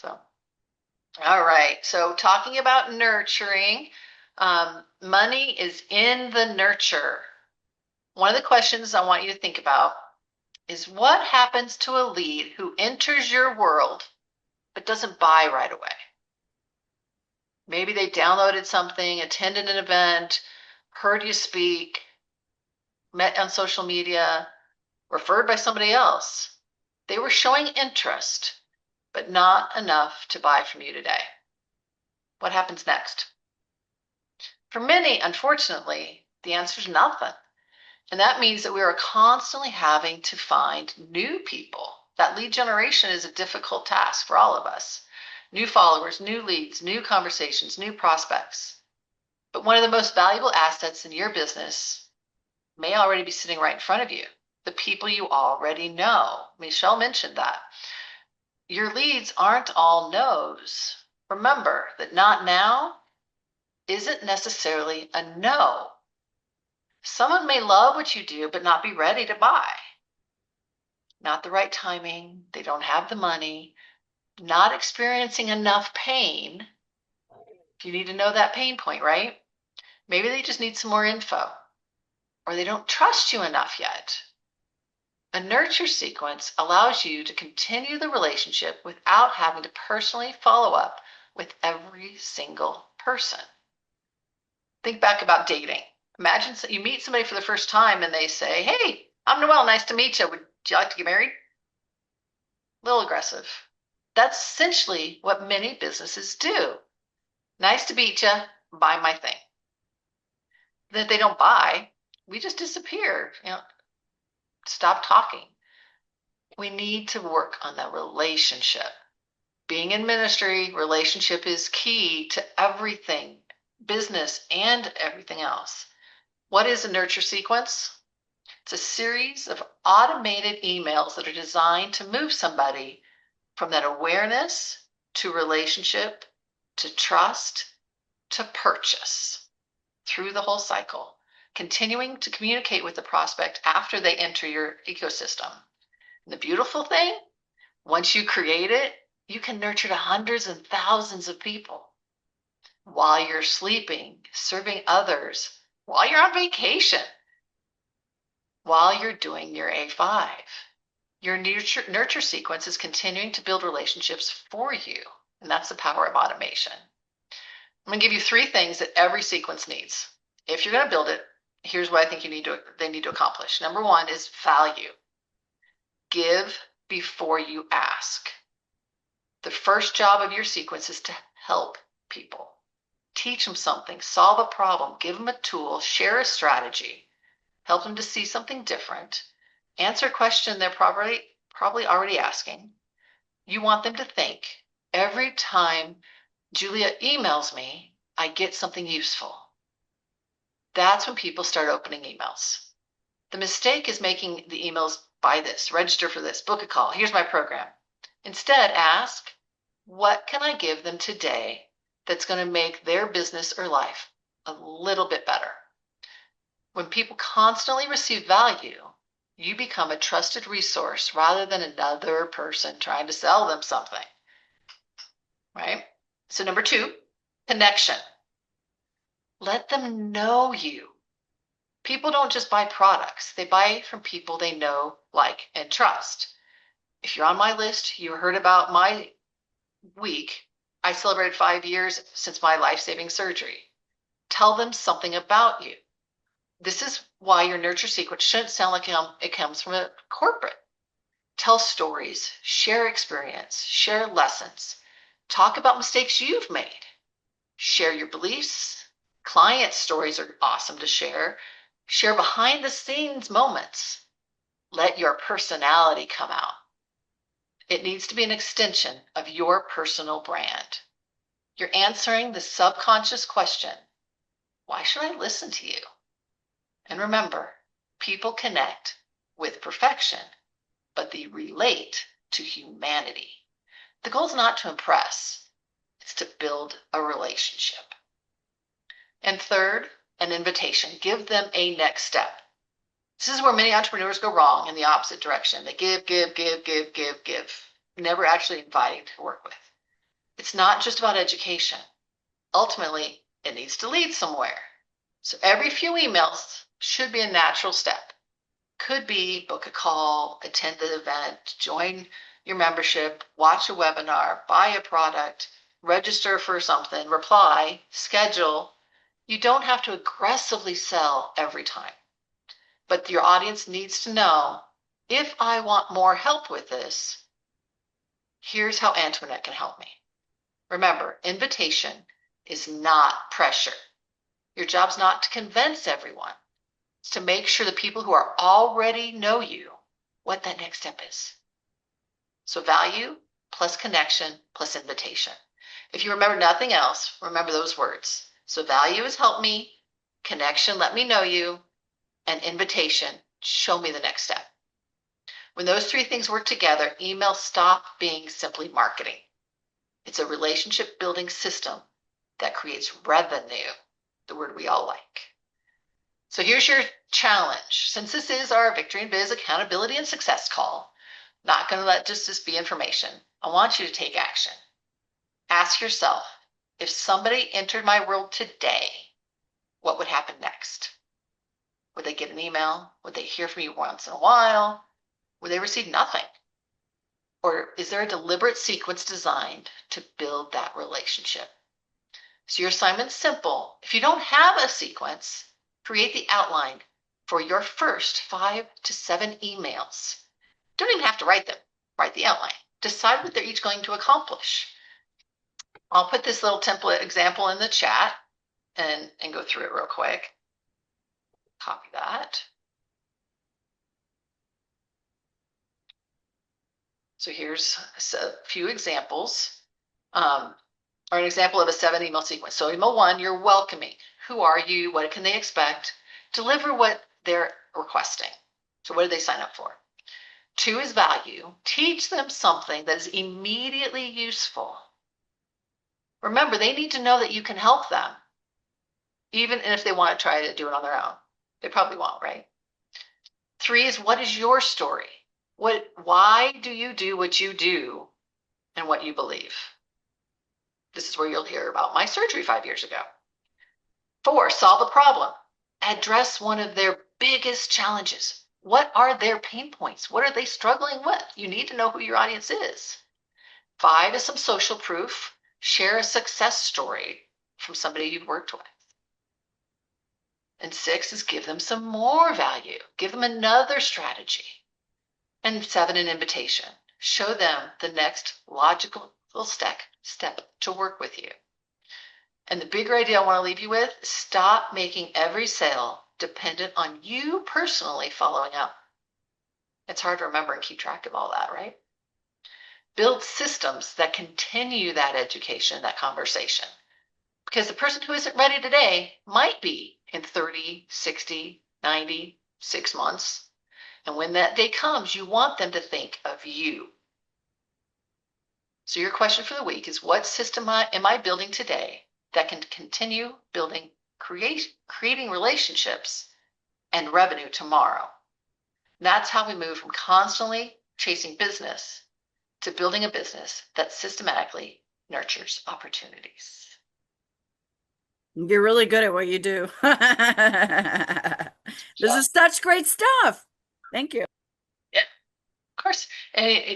So, all right. So talking about nurturing, money is in the nurture. One of the questions I want you to think about is what happens to a lead who enters your world but doesn't buy right away? Maybe they downloaded something, attended an event, heard you speak, met on social media, referred by somebody else. They were showing interest, but not enough to buy from you today. What happens next? For many, unfortunately, the answer is nothing. And that means that we are constantly having to find new people. That lead generation is a difficult task for all of us. New followers, new leads, new conversations, new prospects. But one of the most valuable assets in your business may already be sitting right in front of you. The people you already know. Michelle mentioned that. Your leads aren't all no's. Remember that not now isn't necessarily a no. Someone may love what you do, but not be ready to buy. Not the right timing. They don't have the money, not experiencing enough pain. You need to know that pain point, right? Maybe they just need some more info, or they don't trust you enough yet. A nurture sequence allows you to continue the relationship without having to personally follow up with every single person. Think back about dating. Imagine you meet somebody for the first time and they say, "Hey, I'm Noelle. Nice to meet you. Would you like to get married?" A little aggressive. That's essentially what many businesses do. Nice to meet you. Buy my thing. Then if they don't buy, we just disappear. Stop talking. We need to work on the relationship. Being in ministry, relationship is key to everything, business and everything else. What is a nurture sequence? It's a series of automated emails that are designed to move somebody from that awareness to relationship to trust to purchase through the whole cycle, continuing to communicate with the prospect after they enter your ecosystem. And the beautiful thing, once you create it, you can nurture to hundreds and thousands of people while you're sleeping, serving others, while you're on vacation, while you're doing your A5. Your nurture sequence is continuing to build relationships for you. And that's the power of automation. I'm going to give you 3 things that every sequence needs. If you're going to build it, here's what I think they need to accomplish. Number 1 is value. Give before you ask. The first job of your sequence is to help people. Teach them something, solve a problem, give them a tool, share a strategy, help them to see something different, answer a question they're probably already asking. You want them to think, every time Julia emails me, I get something useful. That's when people start opening emails. The mistake is making the emails, buy this, register for this, book a call, here's my program. Instead, ask, what can I give them today that's going to make their business or life a little bit better? When people constantly receive value, you become a trusted resource rather than another person trying to sell them something, right? So number 2, connection. Let them know you. People don't just buy products. They buy from people they know, like, and trust. If you're on my list, you heard about my week. I celebrated 5 years since my life-saving surgery. Tell them something about you. This is why your nurture sequence shouldn't sound like it comes from a corporate. Tell stories, share experience, share lessons, talk about mistakes you've made, share your beliefs. Client stories are awesome to share. Share behind the scenes moments. Let your personality come out. It needs to be an extension of your personal brand. You're answering the subconscious question, why should I listen to you? And remember, people connect with perfection, but they relate to humanity. The goal is not to impress, it's to build a relationship. And third, an invitation. Give them a next step. This is where many entrepreneurs go wrong in the opposite direction. They give, never actually inviting to work with. It's not just about education. Ultimately, it needs to lead somewhere. So every few emails should be a natural step. Could be book a call, attend the event, join your membership, watch a webinar, buy a product, register for something, reply, schedule. You don't have to aggressively sell every time, but your audience needs to know, if I want more help with this, here's how Antoinette can help me. Remember, invitation is not pressure. Your job's not to convince everyone. It's to make sure the people who are already know you what that next step is. So value plus connection plus invitation. If you remember nothing else, remember those words. So value is help me, connection, let me know you, and invitation, show me the next step. When those three things work together, email stop being simply marketing. It's a relationship building system that creates revenue, the word we all like. So here's your challenge. Since this is our Victory in Biz accountability and success call, not going to let just this be information. I want you to take action. Ask yourself, if somebody entered my world today, what would happen next? Would they get an email? Would they hear from you once in a while? Would they receive nothing? Or is there a deliberate sequence designed to build that relationship? So your assignment's simple. If you don't have a sequence, create the outline for your first 5 to 7 emails. Don't even have to write them. Write the outline. Decide what they're each going to accomplish. I'll put this little template example in the chat and go through it real quick. Copy that. So here's a few examples, or an example of a 7 email sequence. So email 1, you're welcoming. Who are you? What can they expect? Deliver what they're requesting. So what did they sign up for? 2 is value. Teach them something that is immediately useful. Remember, they need to know that you can help them, even if they want to try to do it on their own. They probably won't, right? 3 is, what is your story? Why do you do what you do and what you believe? This is where you'll hear about my surgery 5 years ago. 4, solve a problem. Address one of their biggest challenges. What are their pain points? What are they struggling with? You need to know who your audience is. 5 is some social proof. Share a success story from somebody you've worked with. And 6 is give them some more value. Give them another strategy. And 7, an invitation. Show them the next logical step to work with you. And the bigger idea I want to leave you with, stop making every sale dependent on you personally following up. It's hard to remember and keep track of all that, right? Build systems that continue that education, that conversation. Because the person who isn't ready today might be in 30, 60, 90, 6 months. And when that day comes, you want them to think of you. So your question for the week is, what system am I building today that can continue building, creating relationships and revenue tomorrow? And that's how we move from constantly chasing business to building a business that systematically nurtures opportunities. You're really good at what you do. This is such great stuff. Thank you. Yeah, of course. And